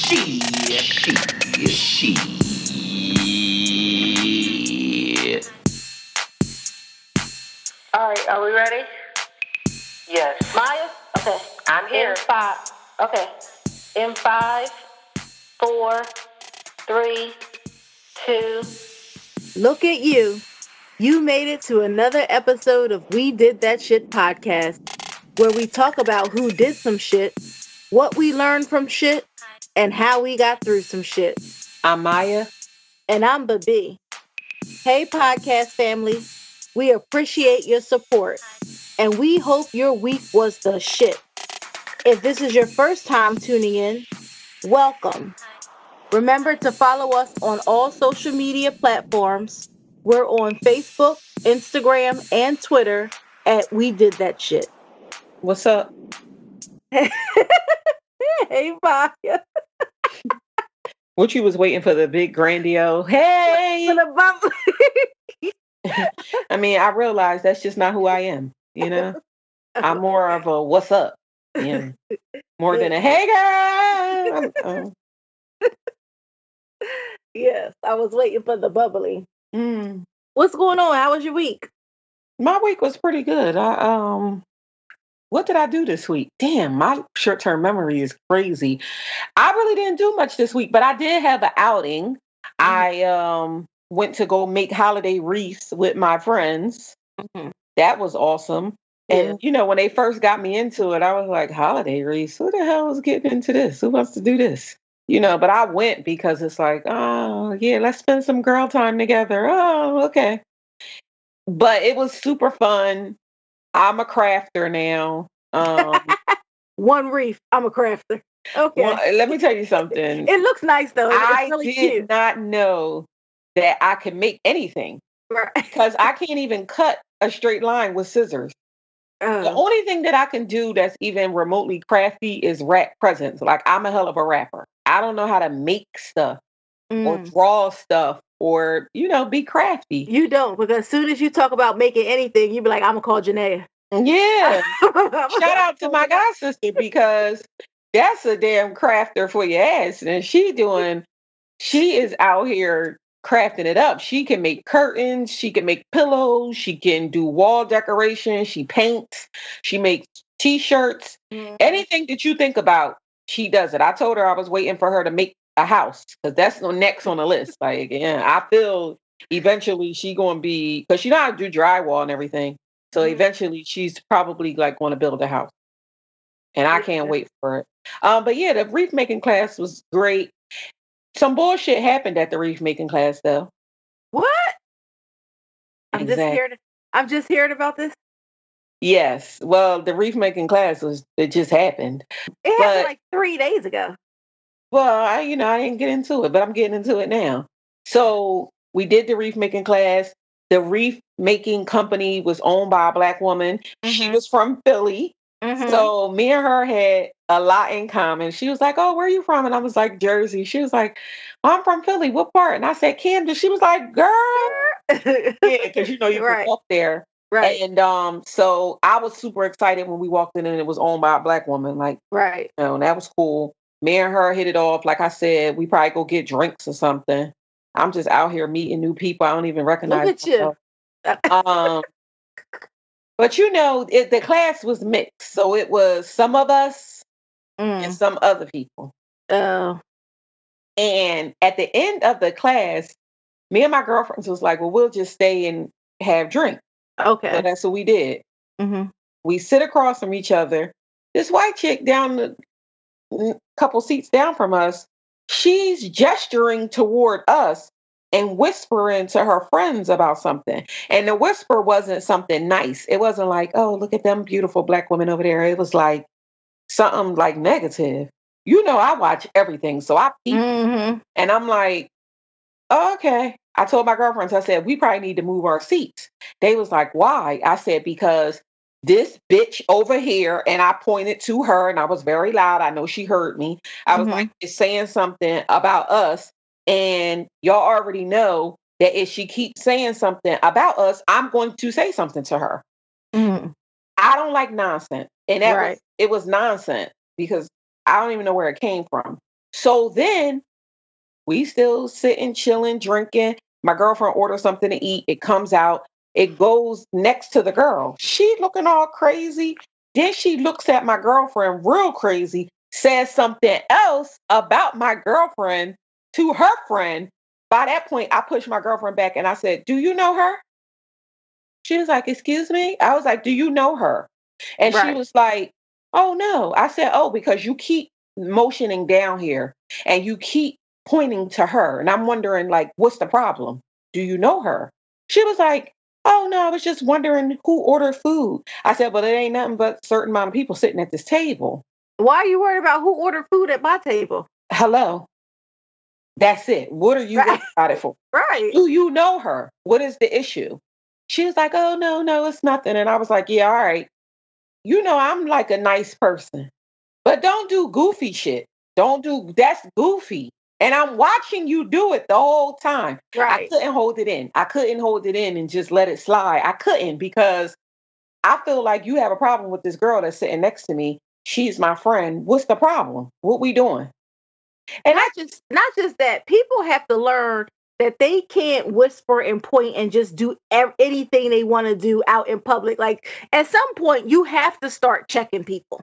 Shit. All right, are we ready? Yes. Maya? Okay. I'm here. In five. Okay. In 5, 4, 3, 2. Look at you. You made it to another episode of We Did That Shit podcast, where we talk about who did some shit, what we learned from shit, and how we got through some shit. I'm Maya. And I'm Bibbi. Hey, podcast family. We appreciate your support, and we hope your week was the shit. If this is your first time tuning in, welcome. Remember to follow us on all social media platforms. We're on Facebook, Instagram, and Twitter at We Did That Shit. What's up? Hey, Maya. What you was waiting for the big grandiose? Hey! For the bump. I mean, I realize that's just not who I am. You know, I'm more of a "What's up?" Yeah, more than a "Hey girl." Yes, I was waiting for the bubbly. Mm. What's going on? How was your week? My week was pretty good. What did I do this week? Damn, my short-term memory is crazy. I really didn't do much this week, but I did have an outing. I went to go make holiday wreaths with my friends. That was awesome. And you know, when they first got me into it, I was like, holiday wreaths? Who the hell is getting into this? Who wants to do this? You know, but I went because it's like, oh yeah, let's spend some girl time together. Oh, okay. But it was super fun. I'm a crafter now. One wreath. I'm a crafter. Okay. Well, let me tell you something. It looks nice though. It's I really did cute. not know that I could make anything Right. because I can't even cut a straight line with scissors. The only thing that I can do that's even remotely crafty is wrap presents. Like, I'm a hell of a rapper. I don't know how to make stuff or draw stuff or, you know, be crafty. You don't, because as soon as you talk about making anything, you be like, I'm gonna call Janaea. Yeah. Shout out to my god sister, because that's a damn crafter for your ass. And she is out here crafting it up. She can make curtains, she can make pillows, she can do wall decoration, she paints, she makes t-shirts, anything that you think about, she does it. I told her I was waiting for her to make a house because that's next on the list. Like, yeah, I feel eventually she gonna be, because she know how to do drywall and everything. So eventually she's probably like going to build a house. And I can't wait for it. But yeah, the wreath making class was great. Some bullshit happened at the wreath making class though. What? I'm Exactly. just hearing about this. Yes. Well, the wreath making class it just happened. It happened like 3 days ago. Well, I didn't get into it, but I'm getting into it now. So we did the wreath making class. The wreath making company was owned by a Black woman. She was from Philly. So me and her had a lot in common. She was like, "Oh, where are you from?" And I was like, "Jersey." She was like, "Oh, I'm from Philly. What part?" And I said, "Camden." She was like, "Girl." Yeah, because you can walk there. Right. And so I was super excited when we walked in and it was owned by a Black woman. Like, right. You know, and that was cool. Me and her hit it off. Like I said, we probably go get drinks or something. I'm just out here meeting new people. I don't even recognize Look at myself. But you know, the class was mixed. So it was some of us and some other people. Oh. And at the end of the class, me and my girlfriends was like, well, we'll just stay and have drinks. Okay. So that's what we did. We sit across from each other. This white chick down the couple seats down from us, she's gesturing toward us and whispering to her friends about something. And the whisper wasn't something nice. It wasn't like, oh, look at them beautiful Black women over there. It was like something like negative. You know, I watch everything. So I peep and I'm like, oh, okay. I told my girlfriends, I said, we probably need to move our seats. They was like, why? I said, because this bitch over here, and I pointed to her and I was very loud. I know she heard me. I was like, is saying something about us. And y'all already know that if she keeps saying something about us, I'm going to say something to her. I don't like nonsense. And it was nonsense because I don't even know where it came from. So then we still sitting, chilling, drinking. My girlfriend orders something to eat. It comes out. It goes next to the girl. She looking all crazy. Then she looks at my girlfriend real crazy, says something else about my girlfriend to her friend. By that point, I pushed my girlfriend back and I said, "Do you know her?" She was like, "Excuse me?" I was like, "Do you know her?" And she Right. was like, "Oh, no." I said, "Oh, because you keep motioning down here and you keep pointing to her. And I'm wondering, like, what's the problem? Do you know her?" She was like, "Oh, no, I was just wondering who ordered food." I said, "Well, it ain't nothing but a certain amount of people sitting at this table." Why are you worried about who ordered food at my table? Hello. That's it. What are you worried Right. about it for? Right. Do you know her? What is the issue? She was like, "Oh, no, no, it's nothing." And I was like, "Yeah, all right. You know, I'm like a nice person, but don't do goofy shit. Don't do that's goofy." And I'm watching you do it the whole time. I Right. couldn't hold it in. I couldn't hold it in and just let it slide. I couldn't because I feel like you have a problem with this girl that's sitting next to me. She's my friend. What's the problem? What we doing? And I just Not just that. People have to learn that they can't whisper and point and just do anything they want to do out in public. Like at some point, you have to start checking people.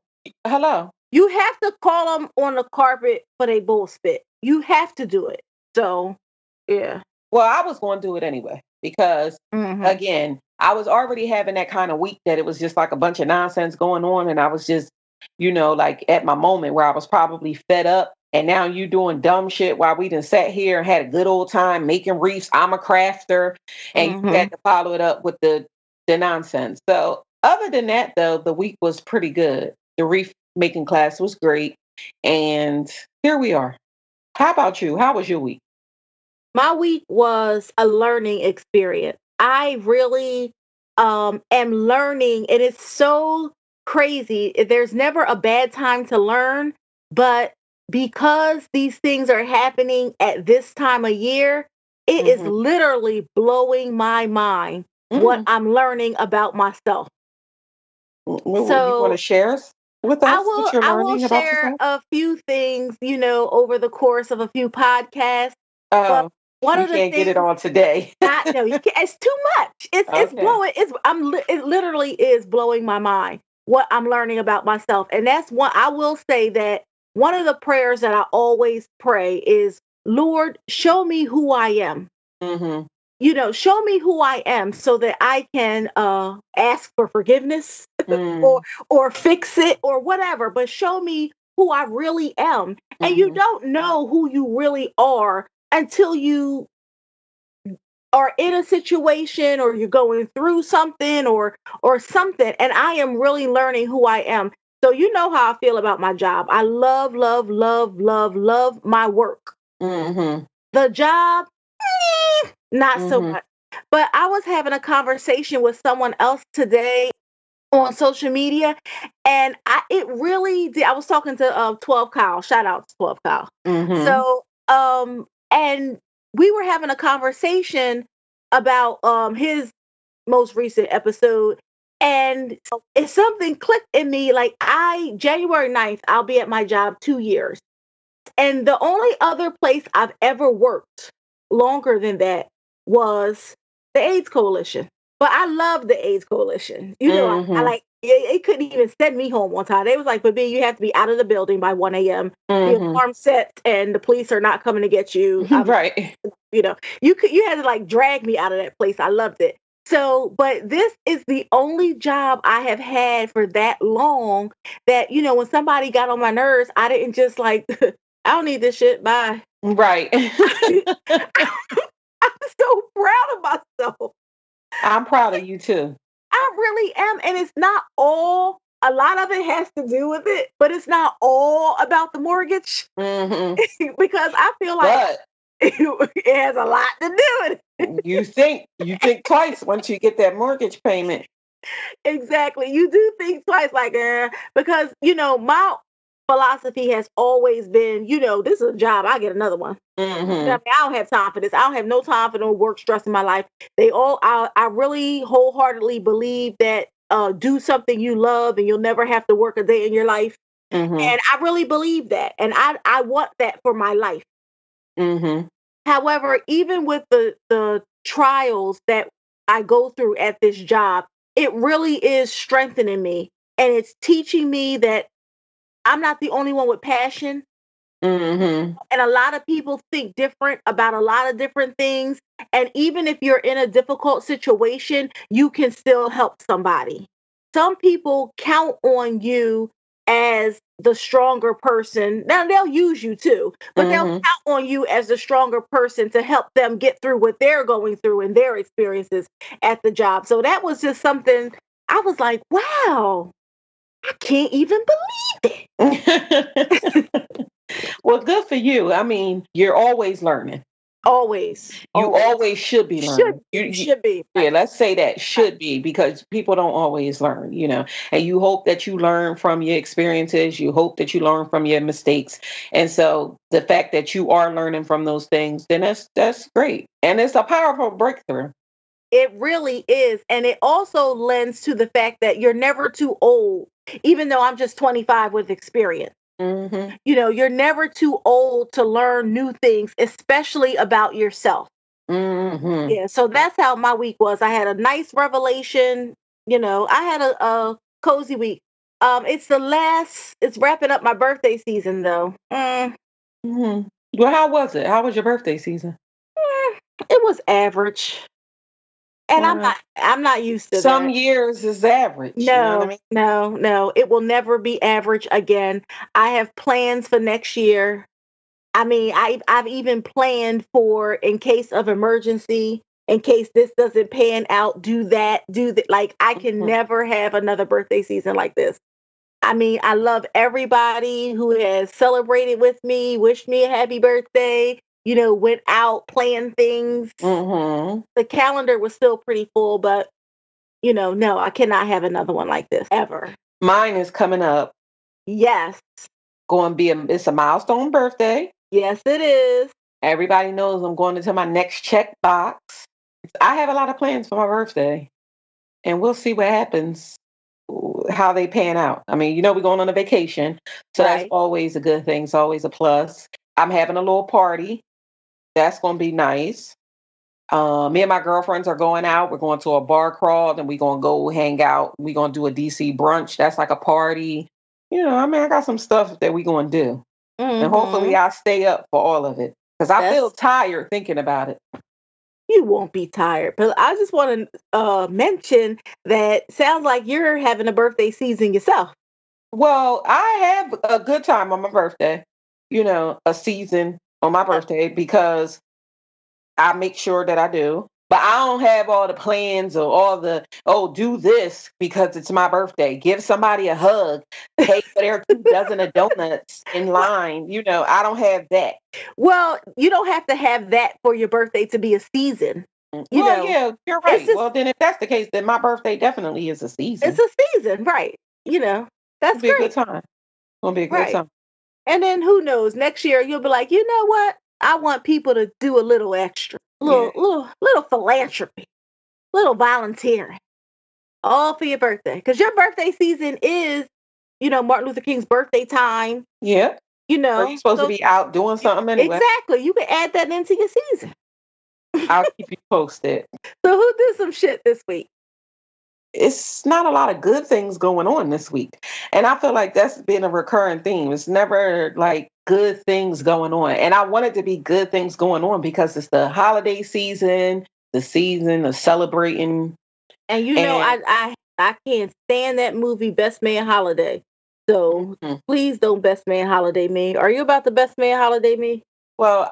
hello. You have to call them on the carpet for they bull spit. You have to do it. So, yeah. Well, I was going to do it anyway because, Hmm. again, I was already having that kind of week that it was just like a bunch of nonsense going on. And I was just, like at my moment where I was probably fed up. And now you doing dumb shit while we done sat here and had a good old time making reefs. I'm a crafter. And you Hmm. had to follow it up with the nonsense. So, other than that, though, the week was pretty good. The reef making class was great. And here we are. How about you? How was your week? My week was a learning experience. I really am learning, and it's so crazy. There's never a bad time to learn, but because these things are happening at this time of year, it is Hmm. literally blowing my mind what I'm learning about myself. You want to So share with I us what will you're I will learning about share yourself? a few things, over the course of a few podcasts. But Oh, one we of the can't get it things all today. not no, you can't. It's too much. It's Okay. blowing. It literally is blowing my mind what I'm learning about myself, and that's one. I will say that one of the prayers that I always pray is, Lord, show me who I am. Hmm. Show me who I am so that I can ask for forgiveness or Mm, or fix it or whatever. But show me who I really am, and you hmm. don't know who you really are until you are in a situation or you're going through something or something, and I am really learning who I am. So you know how I feel about my job. I love, love, love, love, love my work. Hmm. The job, not so Hmm. much. But I was having a conversation with someone else today on social media, and it really did. I was talking to 12 Kyle. Shout out to 12 Kyle. Hmm. So and we were having a conversation about his most recent episode, and if something clicked in me, like I January 9th, I'll be at my job 2 years. And the only other place I've ever worked longer than that was the AIDS Coalition. But I love the AIDS Coalition. I Hmm. like it couldn't even send me home one time. They was like, "But you have to be out of the building by 1 a.m. The Hmm. alarm sets and the police are not coming to get you." Right. You had to like drag me out of that place. I loved it. So, but this is the only job I have had for that long that, when somebody got on my nerves, I didn't just like, I don't need this shit. Bye. Right. I'm so proud of myself. I'm proud of you too. I really am. And it's not all, a lot of it has to do with it, but it's not all about the mortgage Hmm. because I feel like But it has a lot to do with it. you think twice once you get that mortgage payment. Exactly. You do think twice, like, because, my philosophy has always been, this is a job, I get another one. Hmm. I don't have time for this. I don't have no time for no work stress in my life. I really wholeheartedly believe that do something you love and you'll never have to work a day in your life. Mhm. And I really believe that. And I want that for my life. Mhm. However, even with the trials that I go through at this job, it really is strengthening me. And it's teaching me that I'm not the only one with passion. Mhm. And a lot of people think different about a lot of different things. And even if you're in a difficult situation, you can still help somebody. Some people count on you as the stronger person. Now, they'll use you too, but they'll Mhm. count on you as the stronger person to help them get through what they're going through and their experiences at the job. So that was just something I was like, wow, I can't even believe it. Well, good for you. I mean, you're always learning. Always, You always. always should be learning. Should be. Yeah, Right, let's say that right. should be because people don't always learn, and you hope that you learn from your experiences. You hope that you learn from your mistakes. And so the fact that you are learning from those things, then that's great. And it's a powerful breakthrough. It really is. And it also lends to the fact that you're never too old, even though I'm just 25 with experience. Mhm. You're never too old to learn new things, especially about yourself. Mhm. Yeah. So that's how my week was. I had a nice revelation. I had a cozy week. It's wrapping up my birthday season though. Mhm. Well, how was it? How was your birthday season? It was average. And I'm Well, not I'm not used to some that. years is average, you know what I No, mean? no, no. It will never be average again. I have plans for next year. I mean, I've even planned for in case of emergency, in case this doesn't pan out, do that, do that. Like I can Mhm. never have another birthday season like this. I mean, I love everybody who has celebrated with me, wished me a happy birthday, went out, planned things. Mhm. The calendar was still pretty full, but no, I cannot have another one like this ever. Mine is coming up. Yes. Going to be it's a milestone birthday. Yes, it is. Everybody knows I'm going into my next check box. I have a lot of plans for my birthday, and we'll see what happens, how they pan out. I mean, we're going on a vacation, so that's Right. always a good thing. It's always a plus. I'm having a little party. That's going to be nice. Me and my girlfriends are going out. We're going to a bar crawl, and we're going to go hang out. We're going to do a DC brunch. That's like a party. I mean, I got some stuff that we're going to do. And hopefully Mhm. I stay up for all of it because I feel That's tired thinking about it. You won't be tired. But I just want to mention that sounds like you're having a birthday season yourself. Well, I have a good time on my birthday, a season on my Uh, birthday because I make sure that I do. But I don't have all the plans or all oh, do this because it's my birthday. Give somebody a hug. Pay for their 2 dozen of donuts in line. I don't have that. Well, you don't have to have that for your birthday to be a season. You Well, know, yeah, you're it's right. just Well, then if that's the case, then my birthday definitely is a it's season. a season, right? It'll That's be a good great, time. It'll be a good right? time. And then who knows? Next year you'll be like, you know what? I want people to do a little extra, Yeah. little philanthropy, little volunteering, all for your birthday. Because your birthday season is, Martin Luther King's birthday time. Yeah. So you're supposed to So be out doing something anyway. exactly, you can add that into your season. I'll keep you posted. So who did some shit this week? It's not a lot of good things going on this week. And I feel like that's been a recurring theme. It's never like good things going on. And I want it to be good things going on because it's the holiday season, the season of celebrating. And And I can't stand that movie Best Man Holiday. So mhm. please don't Best Man Holiday me. Are you about the Best Man Holiday me? Well,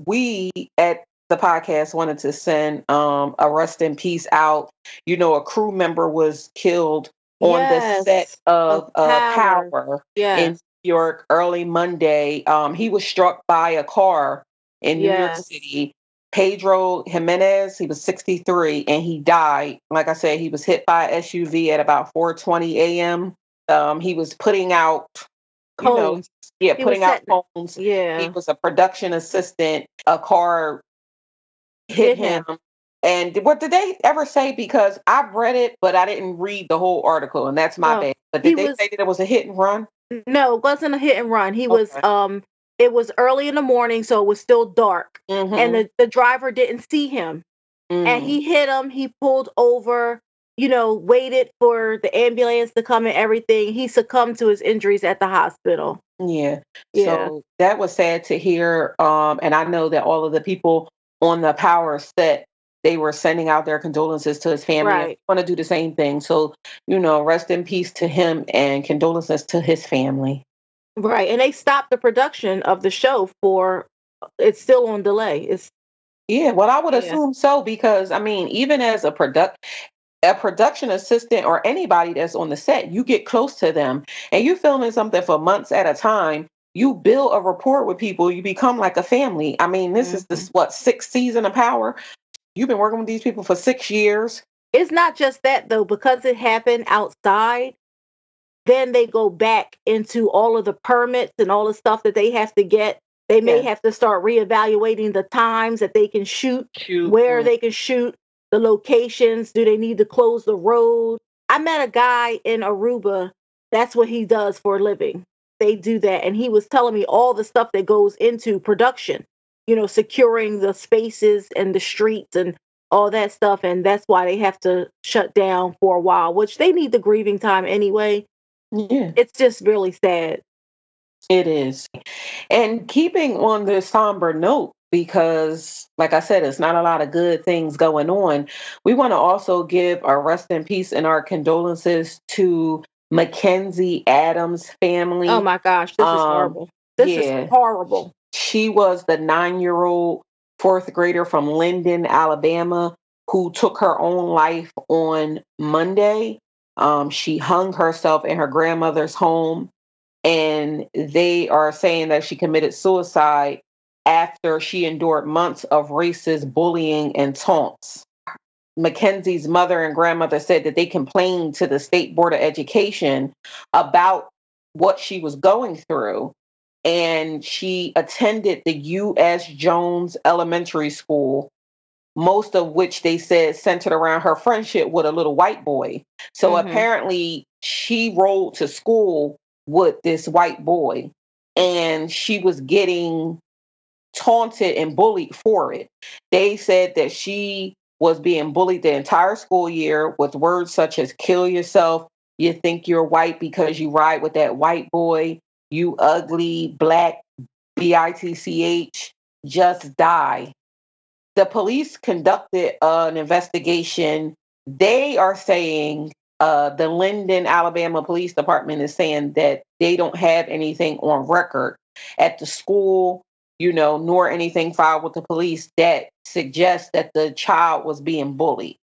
we at the podcast wanted to send a rest in peace out. A crew member was killed on the set Yes. Of of power. Power in Yes. New York early Monday. He was struck by a car in New York Yes. City. Pedro Jimenez, he was 63 and he died. Like I said, he was hit by a SUV at about 4:20 a.m. He was putting out, you know, Combs. yeah, He was putting out setting. homes. He Yeah. was a production assistant. A car hit Hit him. him. And what did they ever say? Because I've read it, but I didn't read the whole article, and that's my No. bad. But He did they was say that it was a hit and run? No, it wasn't a hit and run. He was Okay. it was early in the morning, so it was still dark. And Mm-hmm. the driver didn't see him. And Mm. he hit him, he pulled over, waited for the ambulance to come and everything. He succumbed to his injuries at the hospital. Yeah. Yeah. So that was sad to hear. And I know that all of the people on the power set, they were sending out their condolences to his family. And Right. want to do the same thing. So, rest in peace to him and condolences to his family. Right. And they stopped the production of the show for it's still on delay. It's Yeah, well, I would yeah. assume so because I mean, even as a production assistant or anybody that's on the set, you get close to them and you filming something for months at a time. You build a rapport with people. You become like a family. I mean, this is Mhm. sixth season of Power. You've been working with these people for 6 years. It's not just that though, because it happened outside. Then they go back into all of the permits and all the stuff that they have to get. They may Yeah. have to start reevaluating the times that they can shoot, Cute. where they can shoot, the locations. Do they need to close the road? I met a guy in Aruba. That's what he does for a living. They do that. And he was telling me all the stuff that goes into production, securing the spaces and the streets and all that stuff. And that's why they have to shut down for a while, which they need the grieving time anyway. Yeah, It's just really sad. it is. And keeping on this somber note, because like I said, it's not a lot of good things going on. We want to also give our rest in peace and our condolences to Mackenzie Adams' Oh family. my gosh, this is Um, horrible. This is yeah, horrible. she was the 9-year-old fourth grader from Linden, Alabama, who took her own life on Monday. She hung herself in her grandmother's home, and they are saying that she committed suicide after she endured months of racist bullying and taunts. Mackenzie's mother and grandmother said that they complained to the State Board of Education about what she was going through. And she attended the U.S. Jones Elementary School, most of which they said centered around her friendship with a little white boy. So Mhm. apparently she rode to school with this white boy and she was getting taunted and bullied for it. They said that she was being bullied the entire school year with words such as kill yourself, you think you're white because you ride with that white boy, you ugly black bitch, just die. The police conducted an investigation. They are saying the Linden, Alabama Police Department is saying that they don't have anything on record at the school, nor anything filed with the police that suggests that the child was being bullied.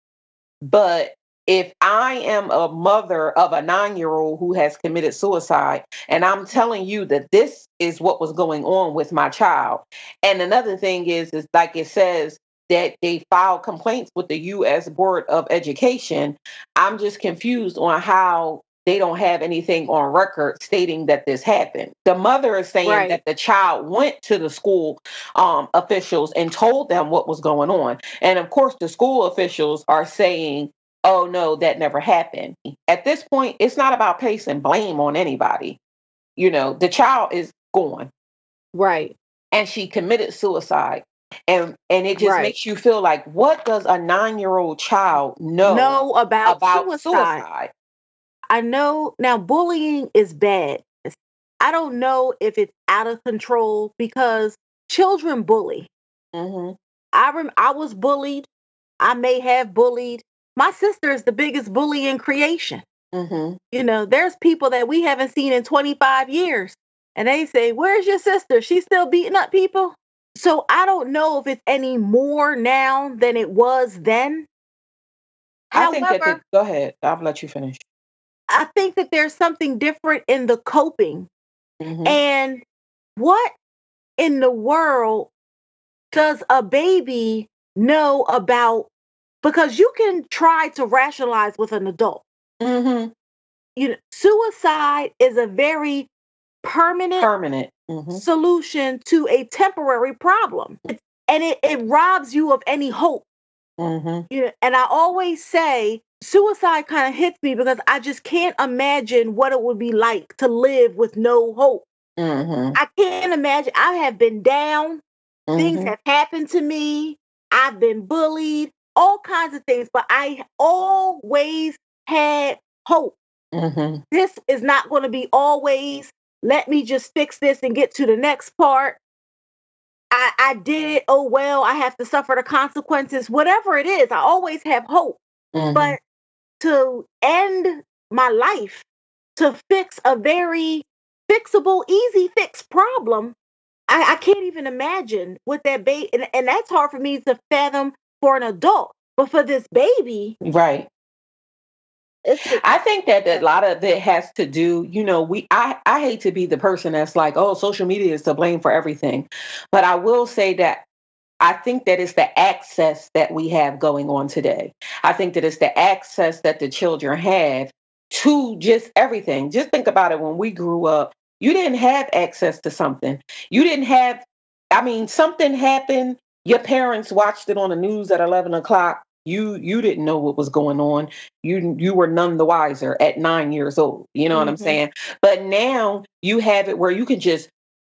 But if I am a mother of a 9-year-old who has committed suicide, and I'm telling you that this is what was going on with my child, and another thing is like it says that they filed complaints with the U.S. Board of Education, I'm just confused on how they don't have anything on record stating that this happened. The mother is saying Right. that the child went to the school officials and told them what was going on. And of course, the school officials are saying, oh, no, that never happened. At this point, it's not about placing blame on anybody. The child is gone Right. and she committed suicide. And it just Right. makes you feel like, what does a 9-year-old child know Know about about suicide. suicide? I know now bullying is bad. I don't know if it's out of control because children bully. Hmm. I was bullied. I may have bullied. My sister is the biggest bully in creation. Hmm. There's people that we haven't seen in 25 years. And they say, "Where's your sister? She's still beating up people." So I don't know if it's any more now than it was then. I think that However, go ahead. I'll let you finish. I think that there's something different in the coping. Hmm. And what in the world does a baby know about? Because you can try to rationalize with an adult. Hmm. Suicide is a very permanent Permanent. Hmm. solution to a temporary problem. And it robs you of any hope. Mhm. And I always say suicide kind of hits me because I just can't imagine what it would be like to live with no hope. Mhm. I can't imagine. I have been down. Things Mhm. have happened to me. I've been bullied, all kinds of things, but I always had hope. Mhm. This is not going to be always, let me just fix this and get to the next part. I did it. Oh, well, I have to suffer the consequences. Whatever it is, I always have hope. Mhm. But to end my life, to fix a very fixable, easy fix problem, I can't even imagine what that baby, and that's hard for me to fathom for an adult. But for this baby, Right. it's I think that a lot of it has to do, I hate to be the person that's like, oh, social media is to blame for everything. But I will say that I think that it's the access that we have going on today. I think that it's the access that the children have to just everything. Just think about it. When we grew up, you didn't have access to something. You didn't have, I mean, something happened. Your parents watched it on the news at 11 o'clock. You didn't know what was going on. You were none the wiser at 9 years old. You know what I'm hmm saying? But now you have it where you can just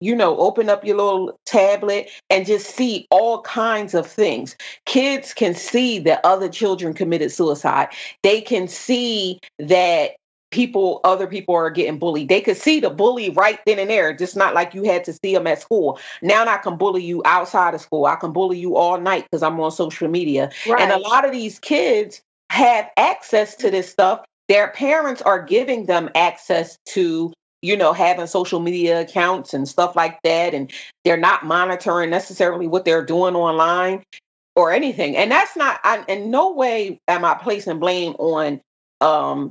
open up your little tablet and just see all kinds of things. Kids can see that other children committed suicide. They can see that other people are getting bullied. They could see the bully right then and there, just not like you had to see them at school. Now I can bully you outside of school. I can bully you all night because I'm on social media. And a right, lot of these kids have access to this stuff. Their parents are giving them access to having social media accounts and stuff like that. And they're not monitoring necessarily what they're doing online or anything. And that's not, in no way am I placing blame on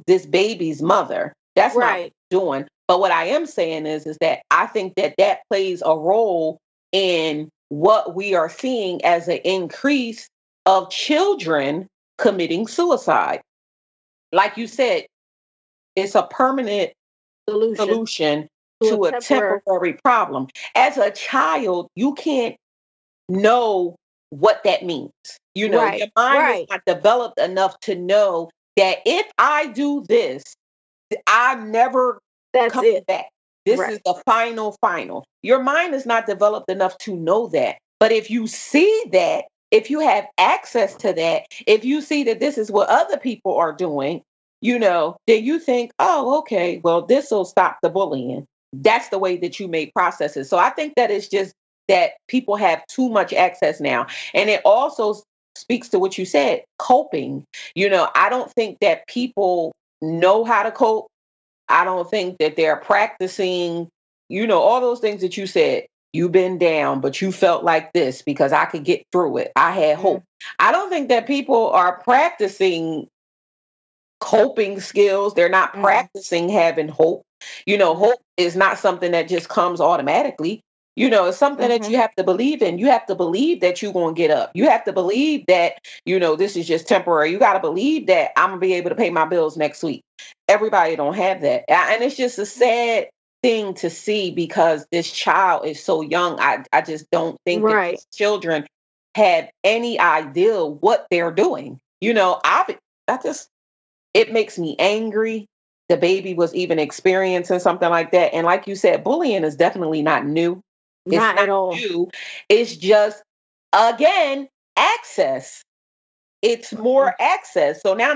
this baby's mother. That's not what right, I'm doing. But what I am saying is that I think that plays a role in what we are seeing as an increase of children committing suicide. Like you said, it's a permanent solution solution to a to a temporary. temporary problem. As a child, you can't know what that means. Your Right, mind is right. not developed enough to know that if I do this, I'm never That's coming it. back. This is Right. the final. Your mind is not developed enough to know that. But if you see that, if you have access to that, if you see that this is what other people are doing, then you think, oh, okay, well, this will stop the bullying. That's the way that you may process it. So I think that it's just that people have too much access now. And it also speaks to what you said, coping. I don't think that people know how to cope. I don't think that they're practicing, all those things that you said. You've been down, but you felt like this because I could get through it. I had Mm, hope. I don't think that people are practicing coping skills. They're not mm, practicing having hope. mm, Hope is not something that just comes automatically. It's something that mhm. you have to believe in. You have to believe that you're going to get up. You have to believe that, this is just temporary. You got to believe that I'm going to be able to pay my bills next week. Everybody don't have that. And it's just a sad thing to see because this child is so young. I just don't think that Right. these children have any idea what they're doing. I just it makes me angry. The baby was even experiencing something like that. And like you said, bullying is definitely not new. It's Not not at all. new. It's just, again, access. It's more Mm. access. So now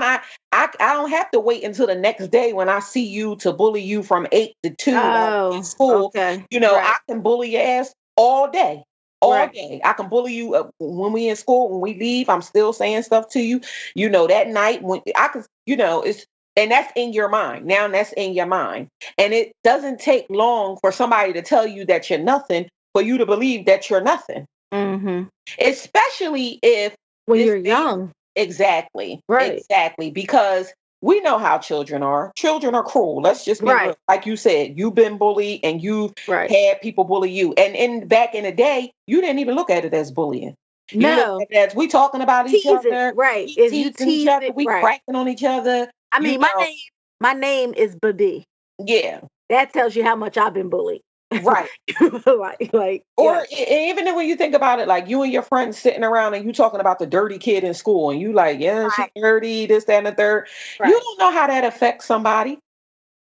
I don't have to wait until the next day when I see you to bully you from 8 to 2 while I'm in Oh, school. okay. I Right. can bully your ass all day. All Right. day. I can bully you when we in school. When we leave, I'm still saying stuff to you. That night when I could, it's and that's in your mind. Now that's in your mind. And it doesn't take long for somebody to tell you that you're nothing for you to believe that you're nothing. Mhm. Especially if When this you're baby. young. Exactly. Right. Exactly. Because we know how children are. Children are cruel. Let's just be real. Right. Like you said, you've been bullied and you've Right. had people bully you. And back in the day, you didn't even look at it as bullying. You look No. at it as we talking about each Teasing. other, Right. we If you teasing each tease other, it, we right. cracking on each other, I you mean, know. my name is Bibbi. Yeah. That tells you how much I've been bullied. Right. like, Or yes, even when you think about it, like you and your friends sitting around and you talking about the dirty kid in school, and you like, yeah, she right, dirty, this, that, and the third. You right, don't know how that affects somebody,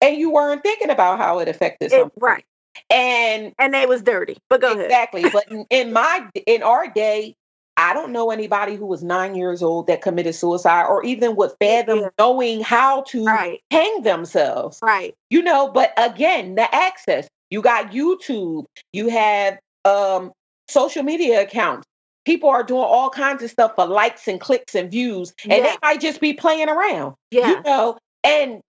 and you weren't thinking about how it affected somebody. right. And And they was dirty. But go ahead. exactly, but in our day, I don't know anybody who was 9 years old that committed suicide, or even would Yeah, fathom knowing how to right, hang themselves. right. But again, the access. You got YouTube, you have um social media accounts. People are doing all kinds of stuff for likes and clicks and views, and they Yeah, might just be playing around. You yeah, know, and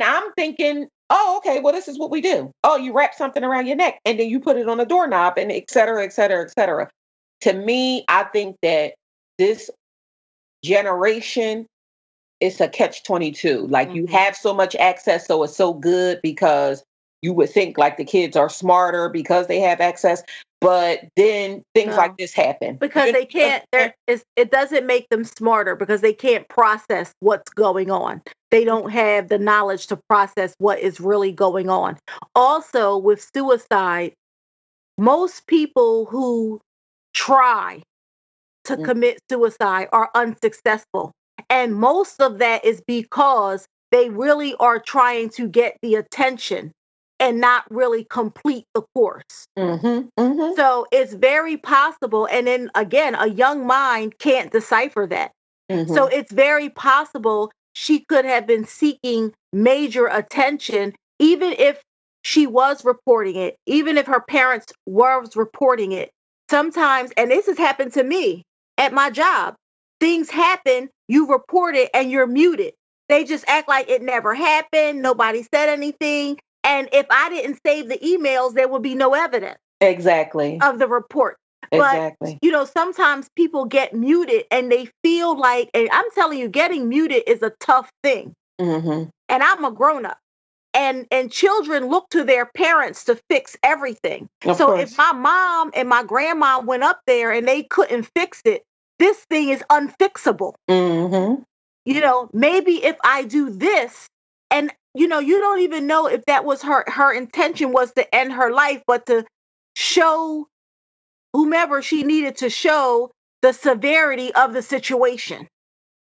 I'm thinking, oh, okay, well, this is what we do. Oh, you wrap something around your neck and then you put it on a doorknob, and et cetera, et cetera, et cetera. To me, I think that this generation, it's a catch 22. Like, you hmm have so much access, so it's so good because you would think like the kids are smarter because they have access, but then things like no. this happen. Because they You can't, it doesn't make them smarter because they can't process what's going on. They don't have the knowledge to process what is really going on. Also, with suicide, most people who try to Mm, commit suicide are unsuccessful. And most of that is because they really are trying to get the attention and not really complete the course. mhm, mhm, So it's very possible. And then again, a young mind can't decipher that. So mhm, it's very possible she could have been seeking major attention, even if she was reporting it, even if her parents was reporting it. Sometimes, and this has happened to me at my job, things happen, you report it, and you're muted. They just act like it never happened. Nobody said anything. And if I didn't save the emails, there would be no evidence exactly, of the report. But exactly. sometimes people get muted and they feel like, and I'm telling you, getting muted is a tough thing. Mhm, And I'm a grown up. And children look to their parents to fix everything. of So if course. my mom and my grandma went up there and they couldn't fix it, this thing is unfixable. Mhm, Maybe if I do this, and you don't even know if that was her intention was to end her life, but to show whomever she needed to show the severity of the situation.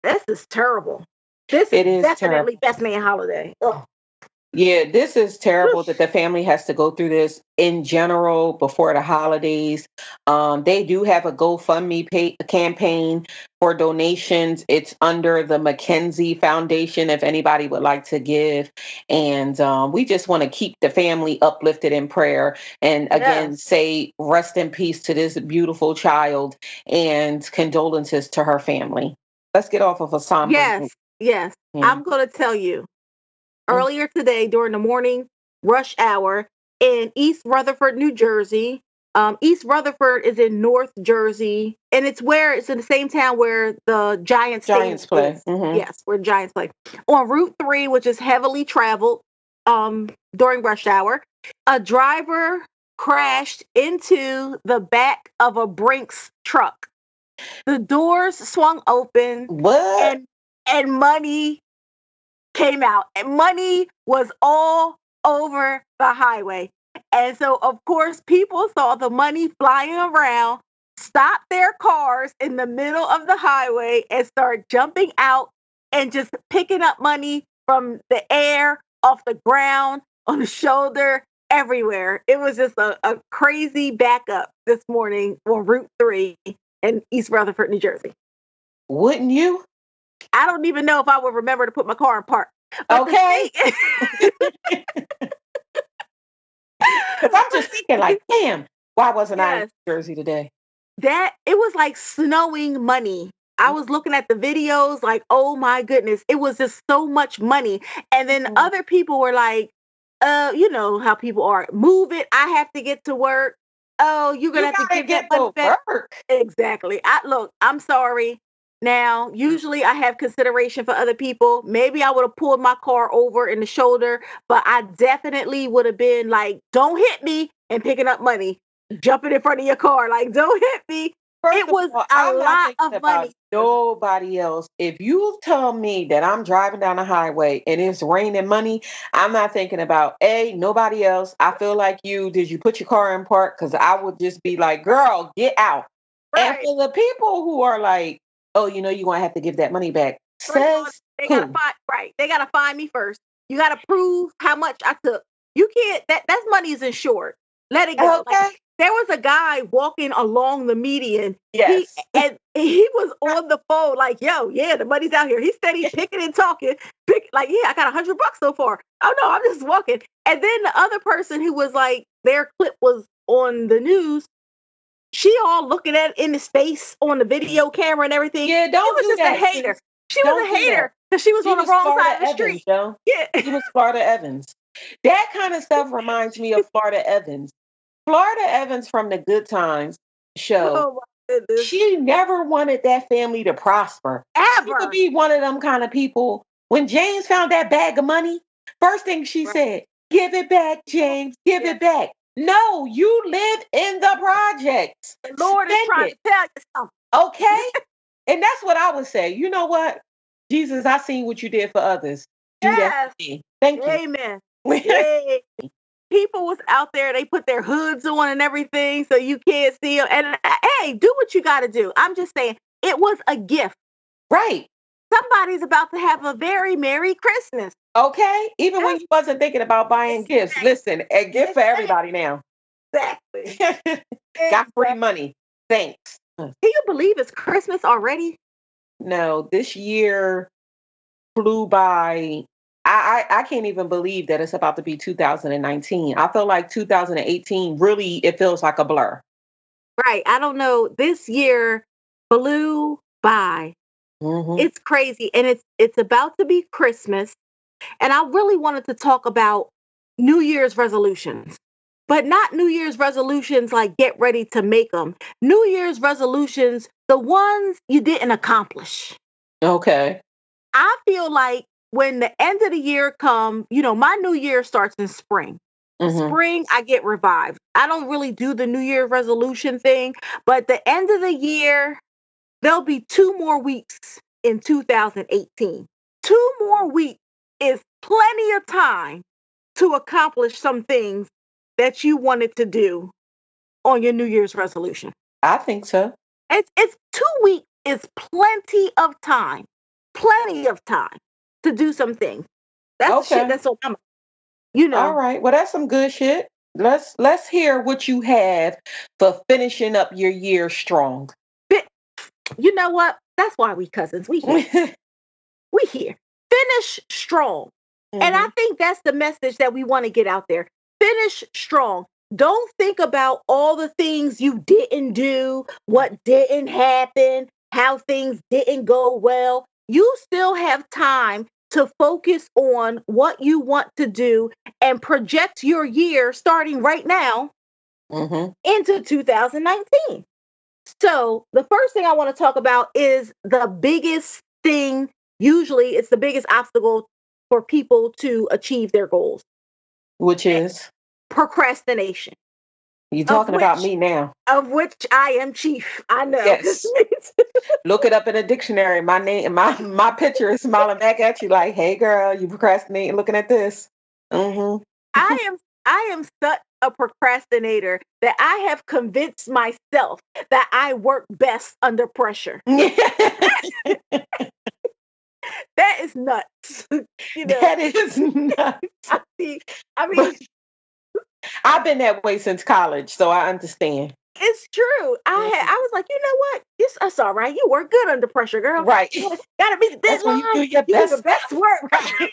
This is terrible. This is it is terrible. definitely best man holiday. Ugh. Yeah, this is terrible that the family has to go through this in general before the holidays. They do have a campaign for donations. It's under the Mackenzie Foundation, if anybody would like to give. And we just want to keep the family uplifted in prayer. And again, Yes. say rest in peace to this beautiful child, and condolences to her family. Let's get off of a somber note. Yes. Yes. Yeah. I'm going to tell you earlier today during the morning rush hour in East Rutherford, New Jersey. East Rutherford is in North Jersey, and it's in the same town where the Giants Stadium Giants play. is. Hmm. Yes, where Giants play. On Route 3, which is heavily traveled during rush hour, a driver crashed into the back of a Brinks truck. The doors swung open, What? and money came out, and money was all over the highway. And so, of course, people saw the money flying around, stopped their cars in the middle of the highway, and start jumping out and just picking up money from the air, off the ground, on the shoulder, everywhere. It was just a crazy backup this morning on Route 3 in East Rutherford, New Jersey. Wouldn't you? I don't even know if I would remember to put my car in park. But the Okay. thing, Because I'm just thinking, like, damn, why wasn't I in yes, Jersey today? that it was like snowing money. I was looking at the videos, like, oh my goodness, it was just so much money. And then Mhm. other people were like, you know how people are. Move it. I have to get to work. Oh, you're gonna You have to gotta give that get money to back. work. Exactly. I'm sorry. Now, usually I have consideration for other people. Maybe I would have pulled my car over in the shoulder, but I definitely would have been like, don't hit me, and picking up money, jumping in front of your car. Like, don't hit me. First It of was all, a I'm not lot thinking of about money. Nobody else. If you tell me that I'm driving down the highway and it's raining money, I'm not thinking about nobody else. I feel like you. Did you put your car in park? Because I would just be like, girl, get out. And Right. for the people who are like, oh, you're going to have to give that money back. First of all, Says they gotta who? find right. They gotta find me first. You gotta prove how much I took. You can't. That money is insured. Let it go. Like Okay. there was a guy walking along the median. Yes. He was on the phone like, "Yo, yeah, the money's out here." He said he's picking and talking. Yeah, I got $100 so far. Oh no, I'm just walking. And then the other person who was like, their clip was on the news. She all looking at it in his face on the video camera and everything. Yeah, She don't was do just a that. hater. She was Don't a do that. hater because she was She on the was wrong Florida side of the Evans, street. though. Yeah. She was Florida Evans. That kind of stuff reminds me of Florida Evans. Florida Evans from the Good Times show. Oh my goodness. She never wanted that family to prosper. She would Ever. be one of them kind of people. When James found that bag of money, first thing she Right. said, give it back, James, give Yeah. it back. No, you live in the projects. The Lord is Spend trying it, to tell you something. okay? And that's what I would say. You know what? Jesus, I seen what you did for others. Do that Yes. for me. Thank you. Amen. Yay. People was out there, they put their hoods on and everything so you can't see them. And hey, do what you got to do. I'm just saying, it was a gift. Right. Somebody's about to have a very Merry Christmas. Okay. Even when you wasn't thinking about buying gifts. Exactly. Listen, a gift for everybody now. Exactly. Got free money. Thanks. Can you believe it's Christmas already? No, this year flew by. I can't even believe that it's about to be 2019. I feel like 2018 really, it feels like a blur. Right. I don't know. This year flew by. Hmm. It's crazy. And it's about to be Christmas. And I really wanted to talk about New Year's resolutions. But not New Year's resolutions like get ready to make them. New Year's resolutions, the ones you didn't accomplish. Okay. I feel like when the end of the year come, my new year starts in spring. Hmm. Spring, I get revived. I don't really do the New Year resolution thing, but the end of the year, there'll be 2 more weeks in 2018. 2 more weeks is plenty of time to accomplish some things that you wanted to do on your New Year's resolution. I think so. It's 2 weeks is plenty of time to do some things. That's the shit Okay. that's on my mind. All right. Well, that's some good shit. Let's hear what you have for finishing up your year strong. Fi- You know what? That's why we cousins. We here. We here. Finish strong. And I Mhm. think that's the message that we want to get out there. Finish strong. Don't think about all the things you didn't do, what didn't happen, how things didn't go well. You still have time to focus on what you want to do and project your year starting right now Mhm. into 2019. So, the first thing I want to talk about is the biggest thing. Usually, it's the biggest obstacle for people to achieve their goals: Which is procrastination, you of talking about which me now? I am chief. I know. Yes. Look it up in a dictionary. My name, my picture is smiling back at you like, "Hey, girl, you procrastinating looking at this." Mhm. I am such a procrastinator that I have convinced myself that I work best under pressure. That is nuts. That is nuts. I mean, But I've been that way since college, so I understand. it's true. I was like, you know what? That's all right. You work good under pressure, girl. Right. Gotta be the That's when you do deadline. your You do the best. best work. Right.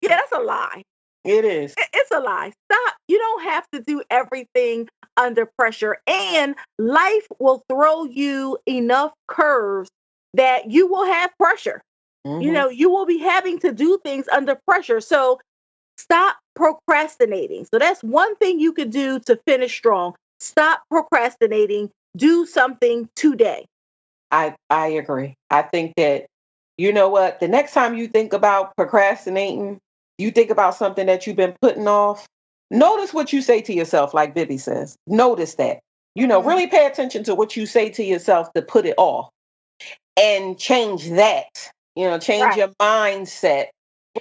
Yeah, that's a lie. It is. It's a lie. Stop. You don't have to do everything under pressure. And life will throw you enough curves that you will have pressure. Mhm. You will be having to do things under pressure. So stop procrastinating. So that's one thing you could do to finish strong. Stop procrastinating. Do something today. I agree. I think that you know what, the next time you think about procrastinating, you think about something that you've been putting off. Notice what you say to yourself, like Bibby says. Notice that. Mhm. Really pay attention to what you say to yourself to put it off. and change that, change Right. your mindset,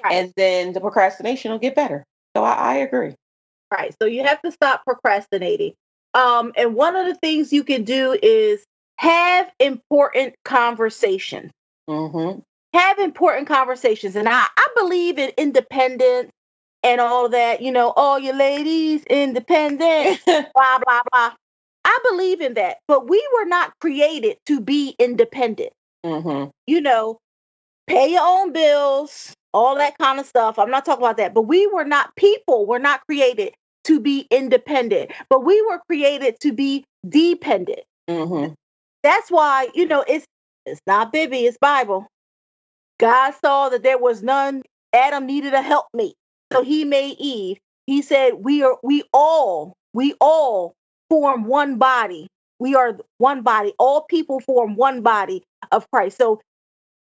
Right. and then the procrastination will get better. So I agree. Right. So you have to stop procrastinating. And one of the things you can do is have important conversations. Mm-hmm. Have important conversations. And I believe in independence and all that, all you ladies, independent, blah, blah, blah. I believe in that. But we were not created to be independent. Mm-hmm. Pay your own bills, all that kind of stuff. I'm not talking about that. But people were not created to be independent, but we were created to be dependent. Mm-hmm. That's why, it's not Bibbi, it's Bible. God saw that there was none. Adam needed a helpmate. So he made Eve. He said, we all form one body. We are one body. All people form one body of Christ. So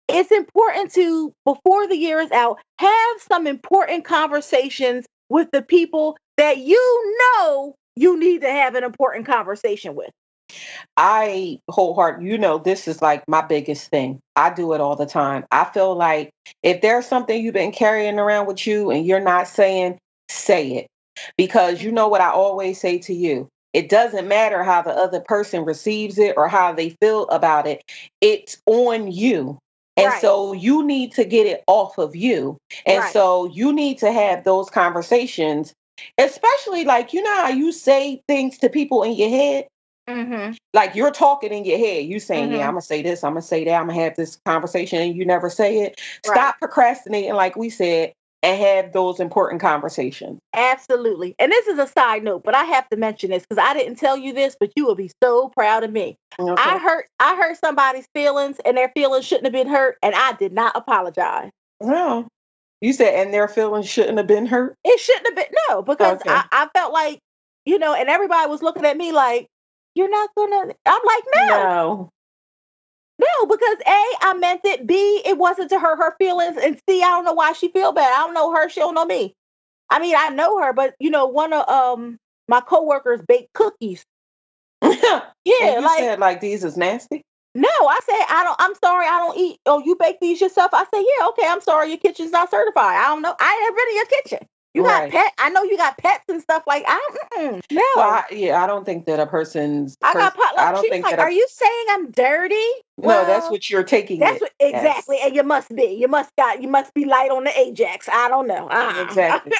it's important to, before the year is out, have some important conversations with the people that you need to have an important conversation with. I wholeheartedly, this is like my biggest thing. I do it all the time. I feel like if there's something you've been carrying around with you and you're not saying, say it. Because you know what I always say to you, it doesn't matter how the other person receives it or how they feel about it. It's on you. And Right. so you need to get it off of you. And Right. so you need to have those conversations, especially like, how you say things to people in your head? Mm-hmm. Like you're talking in your head, you saying, yeah, Mm-hmm. I'm gonna say this, I'm gonna say that, I'm gonna have this conversation, and you never say it. Right. Stop procrastinating, like we said, and have those important conversations. Absolutely. And this is a side note, but I have to mention this because I didn't tell you this, but you will be so proud of me. Okay. I hurt somebody's feelings and their feelings shouldn't have been hurt, and I did not apologize. No. You said, and their feelings shouldn't have been hurt? It shouldn't have been, no, because Okay. I felt like, and everybody was looking at me like, you're not gonna, I'm like, no. No, because A, I meant it. B, it wasn't to hurt her feelings. And C, I don't know why she feel bad. I don't know her. She don't know me. I mean, I know her, but one of my coworkers baked cookies. Yeah, and you like said like these is nasty? no, I said I'm sorry, I don't eat. Oh, you bake these yourself? I said, yeah, okay, I'm sorry, your kitchen's not certified. I don't know. I ain't been in your kitchen. You got Right. pet. I know you got pets and stuff like. No. Well, I don't think that a person's. I got pot. I Like, don't she's think like, that. are you saying I'm dirty? No, that's what you're taking. That's what exactly, Yes. and you must be. You must be light on the Ajax. I don't know. Exactly.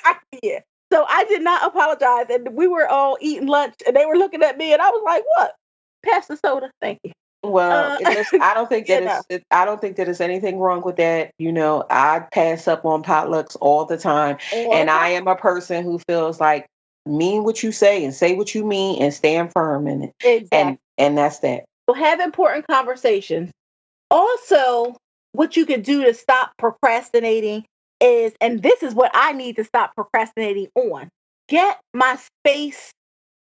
Yeah. So I did not apologize, and we were all eating lunch, and they were looking at me, and I was like, "What? Pass the soda, thank you." Well, listen, I don't think that I don't think that there's anything wrong with that. I pass up on potlucks all the time, and I am a person who feels like mean what you say and say what you mean and stand firm in it. Exactly. And that's that. So have important conversations. Also, what you can do to stop procrastinating is, and this is what I need to stop procrastinating on, get my space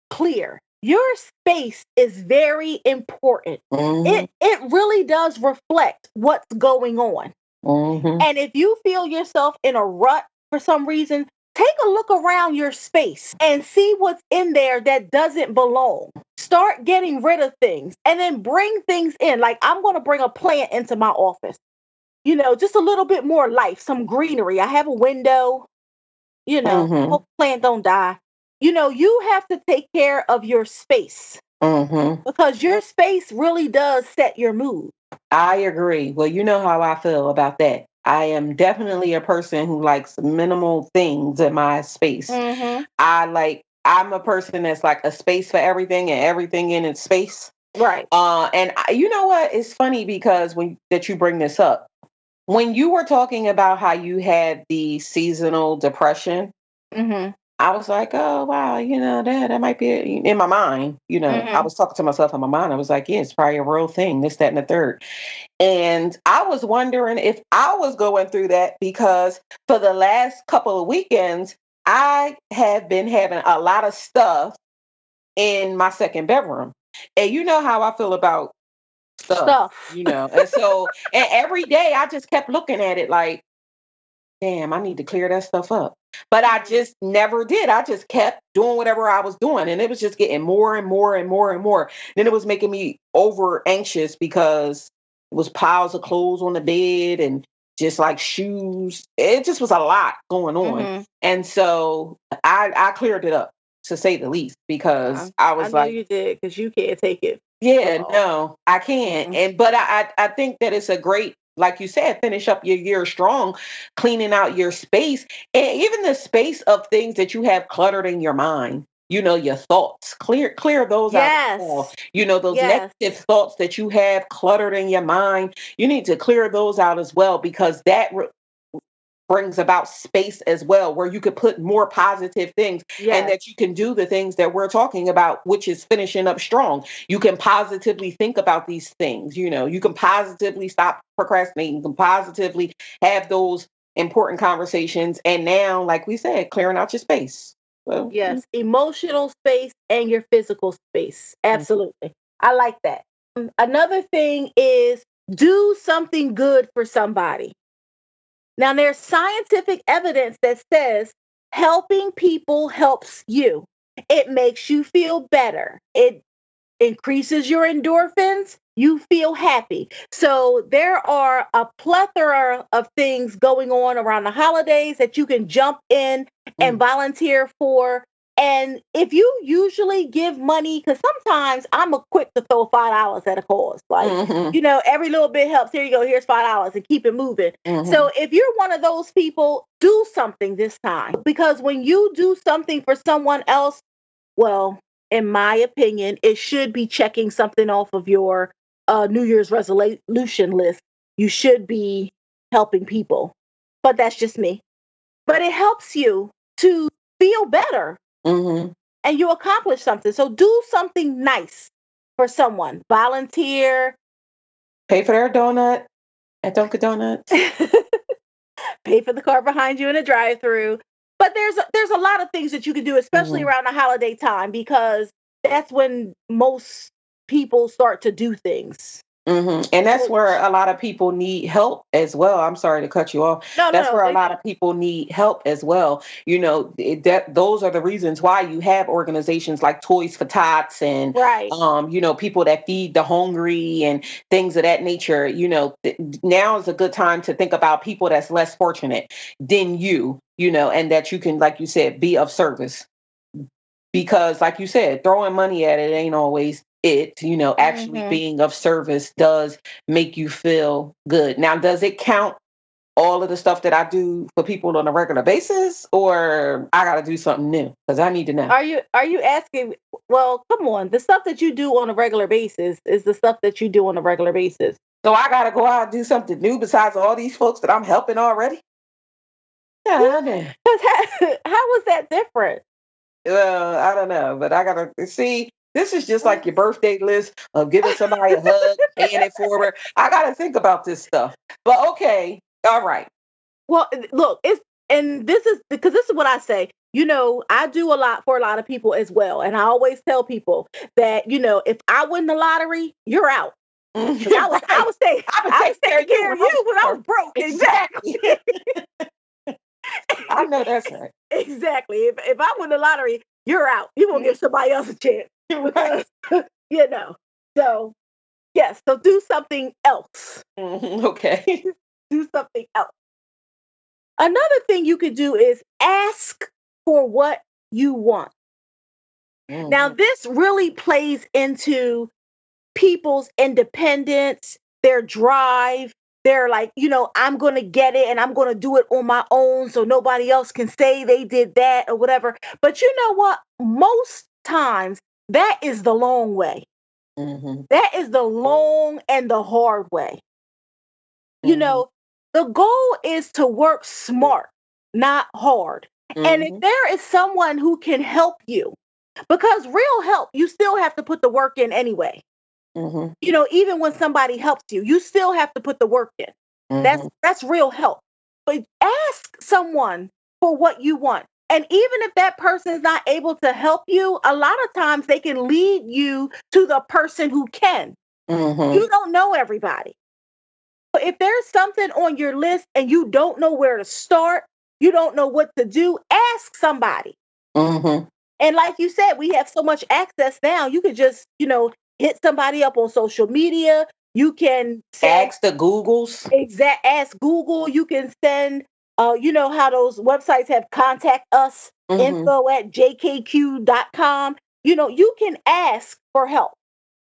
clear. Your space is very important. Mm-hmm. It really does reflect what's going on. Mm-hmm. And if you feel yourself in a rut for some reason, take a look around your space and see what's in there that doesn't belong. Start getting rid of things and then bring things in. Like, I'm going to bring a plant into my office. Just a little bit more life, some greenery. I have a window, Mm-hmm. hope the plant don't die. You have to take care of your space because your space really does set your mood. I agree. Well, you know how I feel about that. I am definitely a person who likes minimal things in my space. Mm-hmm. I'm a person that's like a space for everything and everything in its space. Right. You know what? It's funny because that you bring this up. When you were talking about how you had the seasonal depression, I was like, oh, wow, that might be in my mind. I was talking to myself in my mind. I was like, yeah, it's probably a real thing, this, that, and the third. And I was wondering if I was going through that because for the last couple of weekends, I have been having a lot of stuff in my second bedroom. And you know how I feel about stuff. And so, and every day I just kept looking at it like, damn, I need to clear that stuff up. But I just never did. I just kept doing whatever I was doing. And it was just getting more and more and more and more. Then it was making me over anxious because was piles of clothes on the bed and just like shoes. It just was a lot going on. Mm-hmm. And so I cleared it up, to say the least, because I I was know like, you did, because you can't take it. yeah, Well, no, I can't. mm-mm. And but I think that it's a great, like you said, finish up your year strong, cleaning out your space, and even the space of things that you have cluttered in your mind. Your thoughts. Clear those out as well. Yes. Those Yes. negative thoughts that you have cluttered in your mind. You need to clear those out as well, because that brings about space as well, where you could put more positive things, and Yes. that you can do the things that we're talking about, which is finishing up strong. You can positively think about these things. You can positively stop procrastinating. You can positively have those important conversations. And now, like we said, clearing out your space. Well, Yes. Emotional space and your physical space. Absolutely. I like that. Another thing is, do something good for somebody. Now, there's scientific evidence that says helping people helps you. It makes you feel better. It increases your endorphins. You feel happy. So there are a plethora of things going on around the holidays that you can jump in and mm, volunteer for. And if you usually give money, because sometimes I'm a quick to throw $5 at a cause, like, mhm, every little bit helps. Here you go. Here's $5 and keep it moving. mhm, So if you're one of those people, do something this time, because when you do something for someone else, well, in my opinion, it should be checking something off of your New Year's resolution list. You should be helping people, but that's just me. But it helps you to feel better, mhm. and you accomplish something. So do something nice for someone. Volunteer, Pay for their donut at Dunkin' Donuts. pay for the car behind you in a drive-through. But there's a lot of things that you can do, especially Mhm. around the holiday time, because that's when most people start to do things. And that's So, where a lot of people need help as well. I'm sorry to cut you off. no, no, That's no, where a thank lot you. of people need help as well. That those are the reasons why you have organizations like Toys for Tots, and Right. people that feed the hungry and things of that nature. Now is a good time to think about people that's less fortunate than and that you can, like you said, be of service, because like you said, throwing money at it ain't always it. Actually Hmm. being of service does make you feel good. Now, does it count all of the stuff that I do for people on a regular basis, or I got to do something new? Because I need to know. Are you asking? Well, come on. The stuff that you do on a regular basis is the stuff that you do on a regular basis. So I got to go out and do something new besides all these folks that I'm helping already. Yeah, man. Because how was that different? I don't know, but I gotta see. This is just like your birthday list of giving somebody a hug, paying it forward. I gotta think about this stuff. But okay, all right. Well, look, and this is because this is what I say. I do a lot for a lot of people as well, and I always tell people that if I win the lottery, you're out. Because I was I Right. was taking I would I was take care taking of you care when of I was you when I poor. was broke. Exactly. Exactly. I know that's right. Exactly. If I win the lottery, you're out. You won't give somebody else a chance Right. because you know. So yes. So do something else. Okay. Do something else. Another thing you could do is ask for what you want. Now, Mhm. this really plays into people's independence, their drive. They're like, I'm going to get it and I'm going to do it on my own so nobody else can say they did that or whatever. But you know what? Most times that is the long way. Mhm. That is the long and the hard way. You Mhm. know, the goal is to work smart, not hard. And if Mhm. there is someone who can help you, because real help, you still have to put the work in anyway. Mhm. Even when somebody helps you, you still have to put the work in. That's Mhm. that's real help. But ask someone for what you want. And even if that person is not able to help you, a lot of times they can lead you to the person who can. Mhm. You don't know everybody. But if there's something on your list and you don't know where to start, you don't know what to do, ask somebody. Mhm. And like you said, we have so much access now. You could just, hit somebody up on social media. You can send Ask the Googles. ask Google. You can send, you know how those websites have contact us Mm-hmm. info at jkq.com. You know, you can ask for help.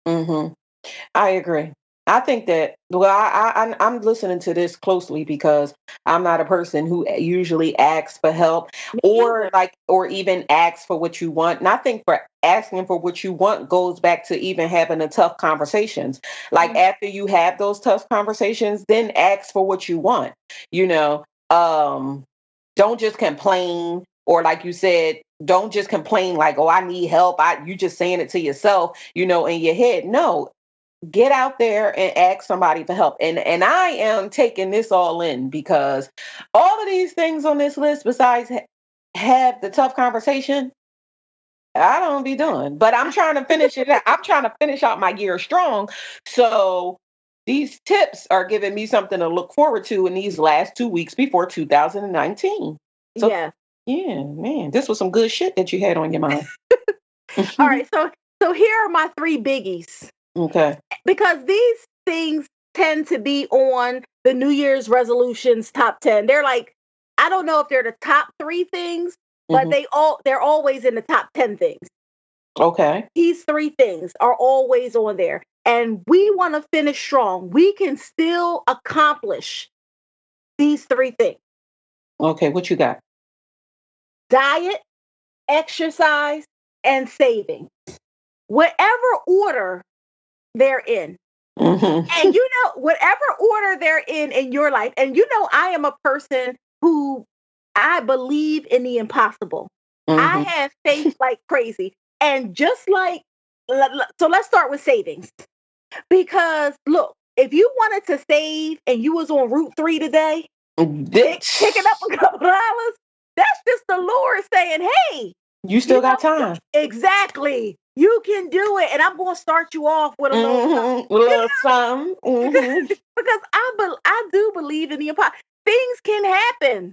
Mm-hmm. I agree. I think that, well, I'm listening to this closely because I'm not a person who usually asks for help Me or either. or even asks for what you want. And I think for asking for what you want goes back to even having the tough conversations. Like Mhm. after you have those tough conversations, then ask for what you want. You know, don't just complain, or like you said, don't just complain like, oh, I need help. You just saying it to yourself, in your head. No, get out there and ask somebody for help. And I am taking this all in because all of these things on this list, besides have the tough conversation, I don't be doing. But I'm trying to finish it. I'm trying to finish out my year strong. So these tips are giving me something to look forward to in these last 2 weeks before 2019. So Yeah. yeah, man, this was some good shit that you had on your mind. All right. So here are my three biggies, Okay. because these things tend to be on the New Year's resolutions top 10. They're like, I don't know if they're the top three things, but Hmm. they're always in the top 10 things. Okay. These three things are always on there. And we want to finish strong. We can still accomplish these three things: Okay. What you got? diet, exercise, and saving. Whatever order they're in. Hmm. And whatever order they're in your life, and I am a person who I believe in the impossible. I Hmm. have faith like crazy. And just like, so let's start with savings. Because look, if you wanted to save and you was on Route 3 today, picking up a couple dollars, that's just the Lord saying, hey, You you still got know, time. exactly. You can do it. And I'm going to start you off with a little something. Mm-hmm. A little something. Mm-hmm. Because I do believe in the impossible. Things can happen.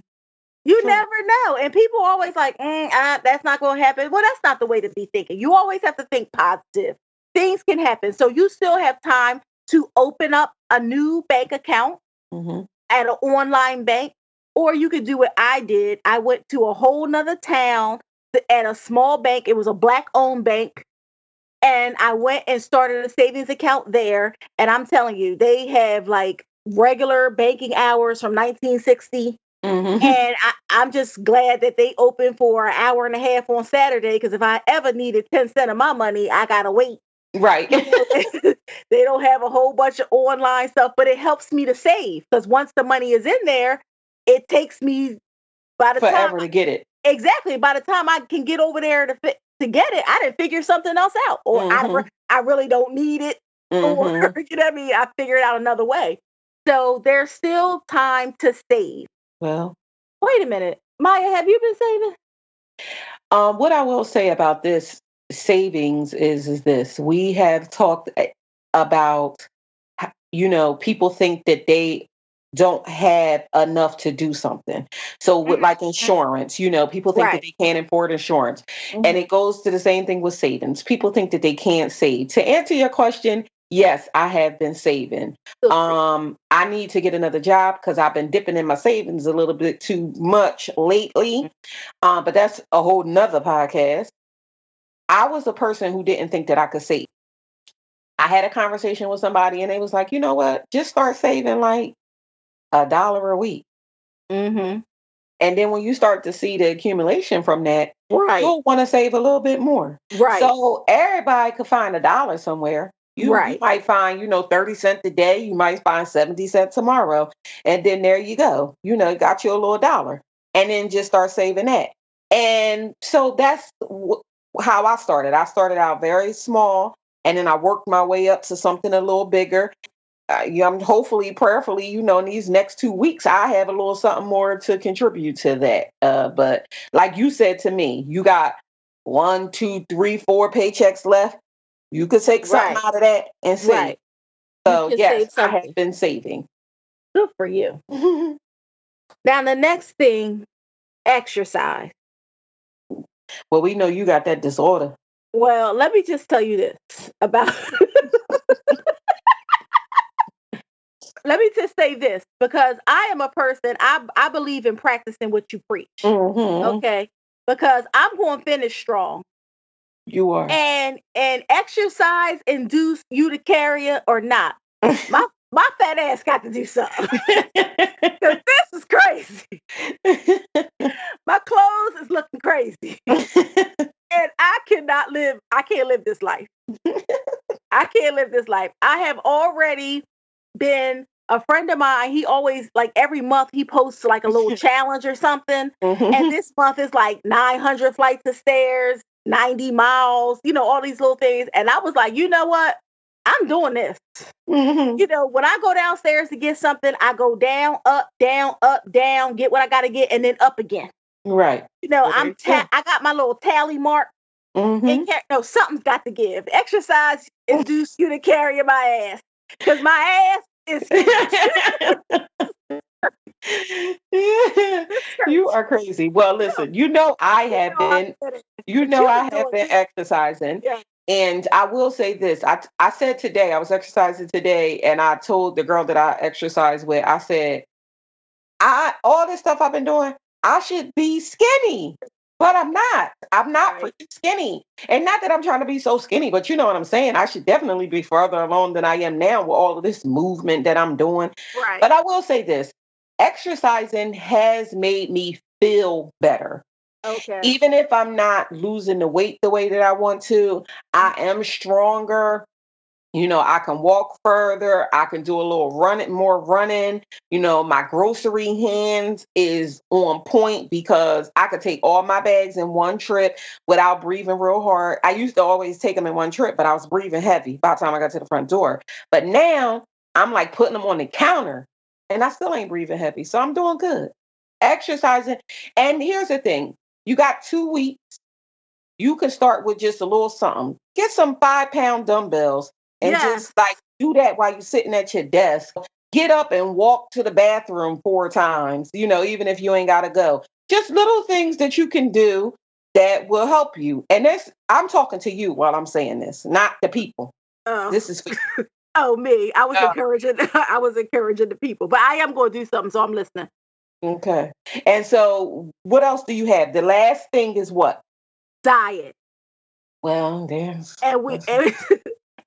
You never know. And people always like, that's not going to happen. Well, that's not the way to be thinking. You always have to think positive. Things can happen. So you still have time to open up a new bank account Mm-hmm. at an online bank, or you could do what I did. I went to a whole nother town at a small bank. It was a black owned bank. And I went and started a savings account there. And I'm telling you, they have like regular banking hours from 1960. Mm-hmm. And I'm just glad that they open for an hour and a half on Saturday, because if I ever needed 10 cents of my money, I got to wait. Right. They don't have a whole bunch of online stuff, but it helps me to save, because once the money is in there, it takes me, by the time, Forever to get it. exactly, by the time I can get over there to get it, I didn't figure something else out, or Mm-hmm. I really don't need it, or Mm-hmm. you know what I mean? I figured out another way. So there's still time to save. Well, Wait a minute, Maya, have you been saving? what I will say about this savings is this: we have talked about, people think that they don't have enough to do something. So with like insurance, people think that Right. they can't afford insurance. And Hmm. it goes to the same thing with savings. People think that they can't save. To answer your question, yes, I have been saving. Good for you. I need to get another job because I've been dipping in my savings a little bit too much lately. But that's a whole nother podcast. I was a person who didn't think that I could save. I had a conversation with somebody and they was like, you know what? Just start saving like $1 a week. Hmm. And then when you start to see the accumulation from that, Right. you'll want to save a little bit more. Right. So everybody could find $1 somewhere. You Right. might find, 30 cents today, you might find 70 cents tomorrow. And then there you go. Got you a little dollar. And then just start saving that. And so that's how I started. I started out very small and then I worked my way up to something a little bigger. Yeah, I'm hopefully, prayerfully, in these next 2 weeks, I have a little something more to contribute to that. But like you said to me, you got 1, 2, 3, 4 paychecks left. You could take something Right. out of that and save. Right. You So can yes, save I have something. been saving. Good for you. Well, Now, the next thing, exercise. we know you got that disorder. Well, let me just tell you this about let me just say this, because I am a person, I believe in practicing what you preach. Mm-hmm. Okay. Because I'm going to finish strong. You are. And exercise induce you to carry it or not. My fat ass got to do something. Because this is crazy. My clothes is looking crazy. And I can't live this life. I can't live this life. I have already been a friend of mine. He always, like, every month he posts like a little challenge or something. And this month is like 900 flights of stairs, 90 miles, all these little things. And I was like, you know what? I'm doing this. When I go downstairs to get something, I go down, up, down, get what I got to get, and then up again. Right. I got my little tally mark. No, something's got to give. Exercise induce you to carry my ass, because my ass is You are crazy. Well, listen, I have been, I have been exercising. Yeah. And I will say this. I said today, I was exercising today, and I told the girl that I exercise with, I said, all this stuff I've been doing, I should be skinny. But I'm not. I'm not Right. freaking skinny. And not that I'm trying to be so skinny, but you know what I'm saying? I should definitely be further along than I am now with all of this movement that I'm doing. Right. But I will say this. Exercising has made me feel better. Okay. Even if I'm not losing the weight the way that I want to, I am stronger. I can walk further. I can do a little more running. My grocery hands is on point because I could take all my bags in one trip without breathing real hard. I used to always take them in one trip, but I was breathing heavy by the time I got to the front door. But now I'm like putting them on the counter and I still ain't breathing heavy. So I'm doing good. Exercising. And here's the thing. You got 2 weeks. You can start with just a little something. Get some 5-pound dumbbells and just like do that while you're sitting at your desk. Get up and walk to the bathroom 4 times, even if you ain't got to go. Just little things that you can do that will help you. And I'm talking to you while I'm saying this, not the people. Oh. This is for you. Oh, me. I was encouraging the people, but I am going to do something, so I'm listening. Okay. And so what else do you have? The last thing is what? Diet. Well, there's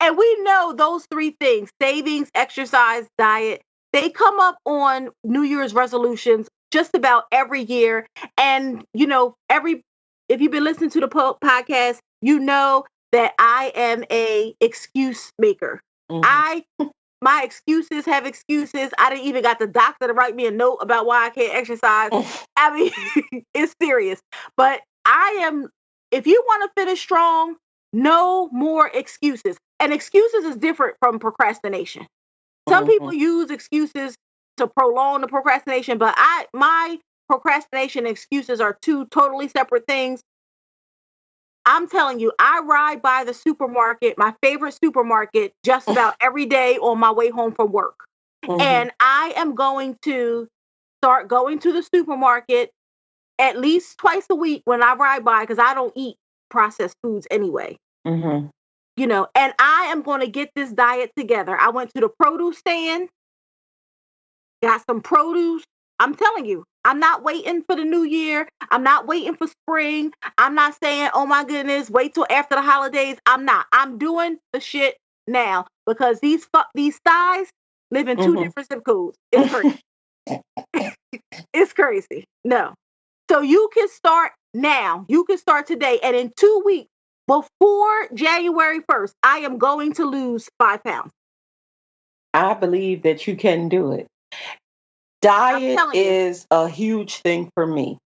and we know those 3 things: savings, exercise, diet. They come up on New Year's resolutions just about every year. And if you've been listening to the podcast, you know that I am a excuse maker. My excuses have excuses. I didn't even got the doctor to write me a note about why I can't exercise. I mean, it's serious. But if you want to finish strong, no more excuses. And excuses is different from procrastination. Some people use excuses to prolong the procrastination, but my procrastination and excuses are 2 totally separate things. I'm telling you, I ride by the supermarket, my favorite supermarket, just about every day on my way home from work. And I am going to start going to the supermarket at least twice a week when I ride by, because I don't eat processed foods anyway. And I am going to get this diet together. I went to the produce stand, got some produce. I'm telling you, I'm not waiting for the new year. I'm not waiting for spring. I'm not saying, oh my goodness, wait till after the holidays. I'm not. I'm doing the shit now, because these thighs live in 2 different zip codes. It's crazy. It's crazy. No. So you can start now. You can start today. And in 2 weeks, before January 1st, I am going to lose 5 pounds. I believe that you can do it. Diet is a huge thing for me.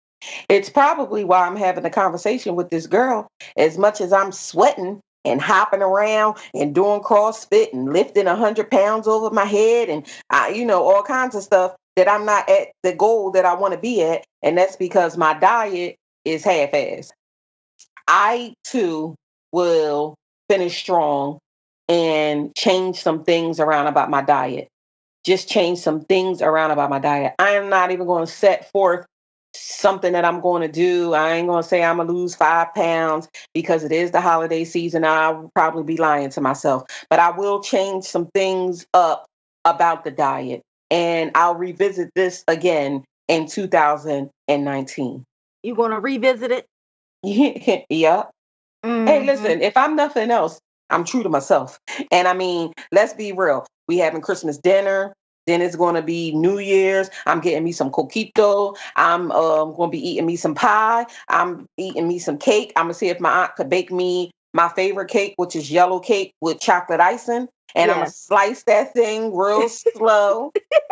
It's probably why I'm having a conversation with this girl. As much as I'm sweating and hopping around and doing CrossFit and lifting 100 pounds over my head and all kinds of stuff, that I'm not at the goal that I want to be at. And that's because my diet is half-assed. I too will finish strong and change some things around about my diet. Just change some things around about my diet. I am not even going to set forth something that I'm going to do. I ain't going to say I'm going to lose 5 pounds because it is the holiday season. I will probably be lying to myself, but I will change some things up about the diet. And I'll revisit this again in 2019. You going to revisit it? Yeah. Hey, Mm-hmm. listen, if I'm nothing else, I'm true to myself. And I mean, let's be real. We having Christmas dinner. Then it's going to be New Year's. I'm getting me some coquito. I'm going to be eating me some pie. I'm eating me some cake. I'm going to see if my aunt could bake me my favorite cake, which is yellow cake with chocolate icing. And I'm going to Yes. slice that thing real slow.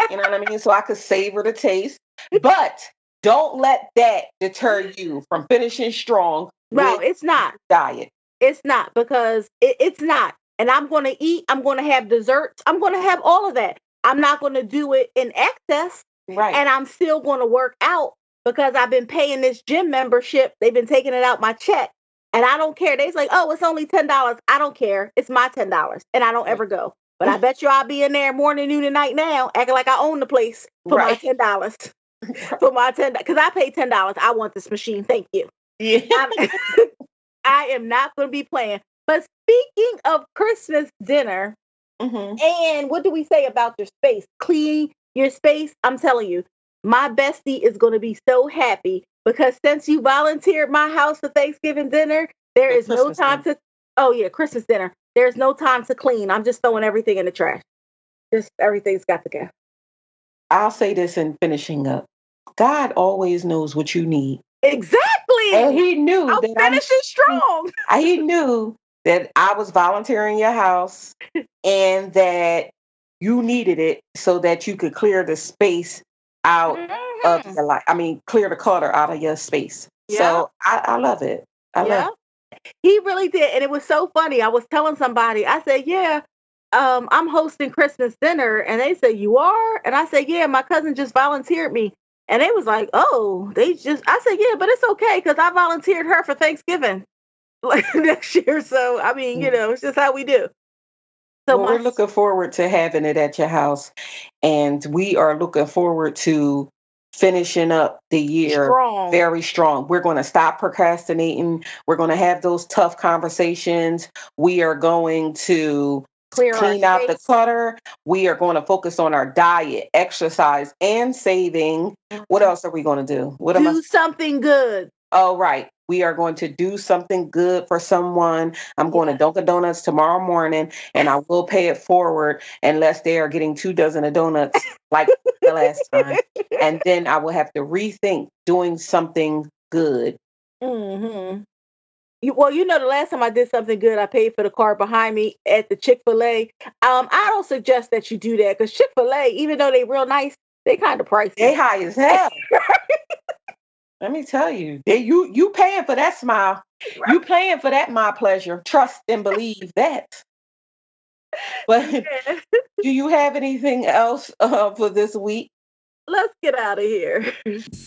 You know what I mean? So I could savor the taste. But don't let that deter you from finishing strong No, with it's not. diet. It's not because it's not. And I'm going to eat. I'm going to have desserts. I'm going to have all of that. I'm not going to do it in excess. Right. And I'm still going to work out because I've been paying this gym membership. They've been taking it out my check. And I don't care. They's like, oh, it's only $10. I don't care. It's my $10. And I don't ever go. But I bet you I'll be in there morning, noon, and night now, acting like I own the place for my Right. $10. For my $10. Because I paid $10. I want this machine. Thank you. Yeah. I am not going to be playing. But speaking of Christmas dinner, and what do we say about your space? Clean your space. I'm telling you, my bestie is going to be so happy because since you volunteered my house for Thanksgiving dinner, there is no time to. Oh yeah, Christmas dinner. There's no time to clean. I'm just throwing everything in the trash. Just everything's got to go. I'll say this in finishing up. God always knows what you need. Exactly. And he knew I'm that finishing strong. He knew that I was volunteering your house and that you needed it so that you could clear the space out of your life. I mean, clear the clutter out of your space. Yeah. So I love it. I love it. He really did. And it was so funny. I was telling somebody, I said, yeah, I'm hosting Christmas dinner. And they said, you are? And I said, yeah, my cousin just volunteered me. And they was like, oh, I said, yeah, but it's okay because I volunteered her for Thanksgiving next year. So, I mean, it's just how we do. So well, we're looking forward to having it at your house. And we are looking forward to finishing up the year very strong. We're going to stop procrastinating. We're going to have those tough conversations. We are going to clean out the clutter. We are going to focus on our diet, exercise, and saving. What else are we going to do? Do something good. Oh, right. We are going to do something good for someone. I'm going to Dunkin' Donuts tomorrow morning, and I will pay it forward unless they are getting 2 dozen of donuts like the last time. And then I will have to rethink doing something good. Mm-hmm. Well, the last time I did something good, I paid for the car behind me at the Chick-fil-A. I don't suggest that you do that because Chick-fil-A, even though they real nice, they kind of pricey. They high as hell. Let me tell you, you paying for that smile. You paying for that my pleasure. Trust and believe that. But do you have anything else for this week? Let's get out of here.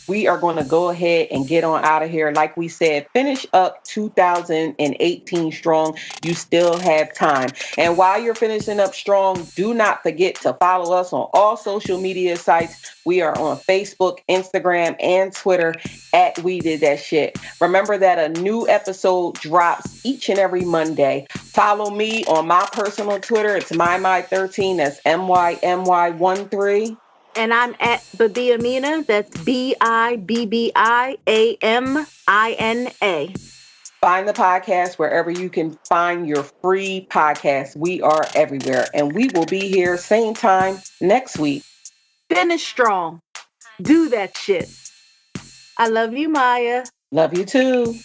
We are going to go ahead and get on out of here. Like we said, finish up 2018 strong. You still have time. And while you're finishing up strong, do not forget to follow us on all social media sites. We are on Facebook, Instagram, and Twitter at We Did That Shit. Remember that a new episode drops each and every Monday. Follow me on my personal Twitter. It's MyMy13. That's MYMY13. And I'm at Bibbi Amina. That's BIBBIAMINA. Find the podcast wherever you can find your free podcast. We are everywhere. And we will be here same time next week. Finish strong. Do that shit. I love you, Maya. Love you too.